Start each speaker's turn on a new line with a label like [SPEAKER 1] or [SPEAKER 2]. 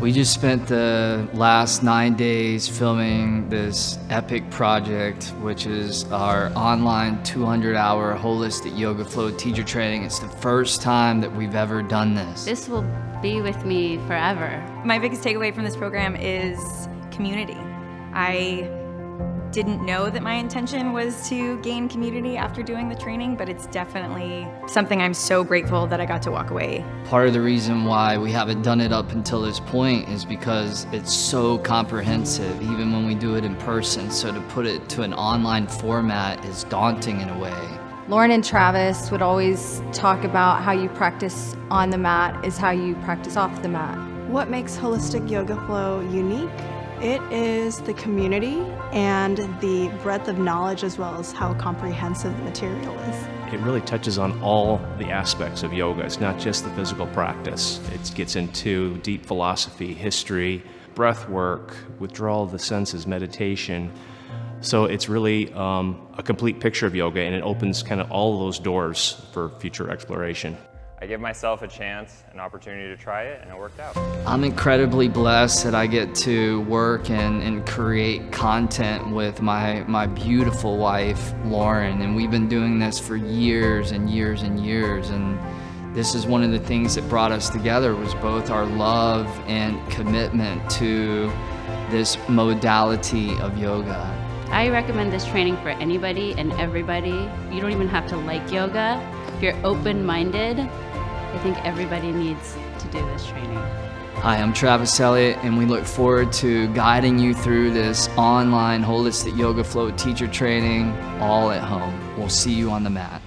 [SPEAKER 1] We just spent the last 9 days filming this epic project, which is our online 200-hour holistic yoga flow teacher training. It's the first time that we've ever done this.
[SPEAKER 2] This will be with me forever.
[SPEAKER 3] My biggest takeaway from this program is community. I didn't know that my intention was to gain community after doing the training, but it's definitely something I'm so grateful that I got to walk away.
[SPEAKER 1] Part of the reason why we haven't done it up until this point is because it's so comprehensive, even when we do it in person. So to put it to an online format is daunting in a way.
[SPEAKER 4] Lauren and Travis would always talk about how you practice on the mat is how you practice off the mat.
[SPEAKER 5] What makes Holistic Yoga Flow unique? It is the community and the breadth of knowledge, as well as how comprehensive the material is.
[SPEAKER 6] It really touches on all the aspects of yoga. It's not just the physical practice. It gets into deep philosophy, history, breath work, withdrawal of the senses, meditation. So it's really a complete picture of yoga, and it opens kind of all of those doors for future exploration.
[SPEAKER 7] I give myself a chance, an opportunity to try it, and it worked out.
[SPEAKER 1] I'm incredibly blessed that I get to work and create content with my beautiful wife, Lauren, and we've been doing this for years and years and years, and this is one of the things that brought us together, was both our love and commitment to this modality of yoga.
[SPEAKER 2] I recommend this training for anybody and everybody. You don't even have to like yoga. If you're open-minded, I think everybody needs to do this training.
[SPEAKER 1] Hi, I'm Travis Eliot, and we look forward to guiding you through this online holistic yoga flow teacher training all at home. We'll see you on the mat.